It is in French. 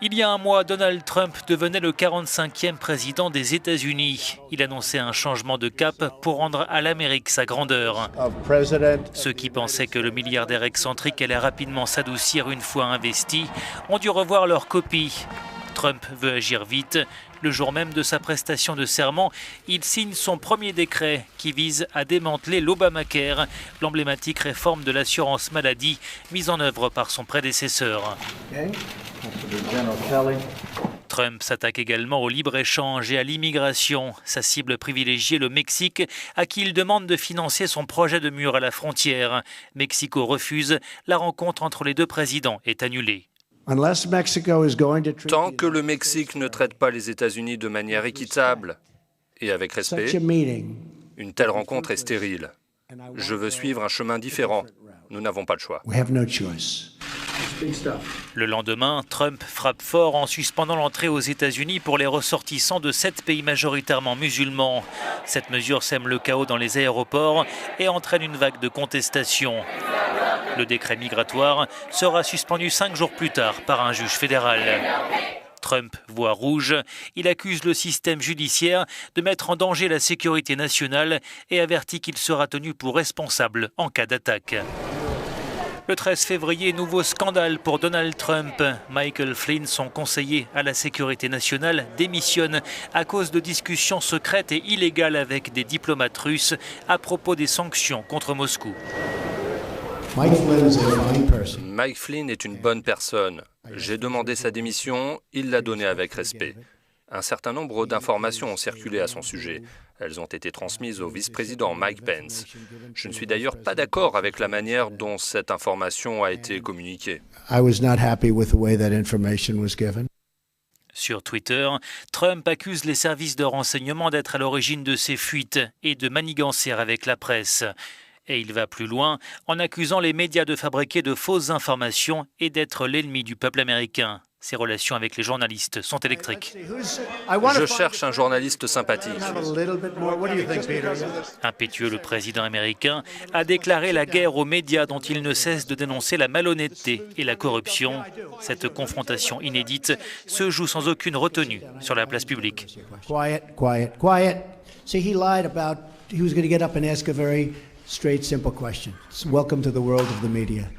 Il y a un mois, Donald Trump devenait le 45e président des États-Unis. Il annonçait un changement de cap pour rendre à l'Amérique sa grandeur. Ceux qui pensaient que le milliardaire excentrique allait rapidement s'adoucir une fois investi ont dû revoir leur copie. Trump veut agir vite. Le jour même de sa prestation de serment, il signe son premier décret qui vise à démanteler l'Obamacare, l'emblématique réforme de l'assurance maladie mise en œuvre par son prédécesseur. Trump s'attaque également au libre-échange et à l'immigration. Sa cible privilégiée, le Mexique, à qui il demande de financer son projet de mur à la frontière. Mexico refuse. La rencontre entre les deux présidents est annulée. Tant que le Mexique ne traite pas les États-Unis de manière équitable et avec respect, une telle rencontre est stérile. Je veux suivre un chemin différent. Nous n'avons pas le choix. Le lendemain, Trump frappe fort en suspendant l'entrée aux États-Unis pour les ressortissants de 7 pays majoritairement musulmans. Cette mesure sème le chaos dans les aéroports et entraîne une vague de contestation. Le décret migratoire sera suspendu 5 jours plus tard par un juge fédéral. Trump voit rouge. Il accuse le système judiciaire de mettre en danger la sécurité nationale et avertit qu'il sera tenu pour responsable en cas d'attaque. Le 13 février, nouveau scandale pour Donald Trump. Michael Flynn, son conseiller à la sécurité nationale, démissionne à cause de discussions secrètes et illégales avec des diplomates russes à propos des sanctions contre Moscou. Mike Flynn est une bonne personne. J'ai demandé sa démission, il l'a donnée avec respect. Un certain nombre d'informations ont circulé à son sujet. Elles ont été transmises au vice-président Mike Pence. Je ne suis d'ailleurs pas d'accord avec la manière dont cette information a été communiquée. Sur Twitter, Trump accuse les services de renseignement d'être à l'origine de ces fuites et de manigancer avec la presse. Et il va plus loin en accusant les médias de fabriquer de fausses informations et d'être l'ennemi du peuple américain. Ses relations avec les journalistes sont électriques. Je cherche un journaliste sympathique. Impétueux, le président américain a déclaré la guerre aux médias dont il ne cesse de dénoncer la malhonnêteté et la corruption. Cette confrontation inédite se joue sans aucune retenue sur la place publique. Straight, simple question. Welcome to the world of the media.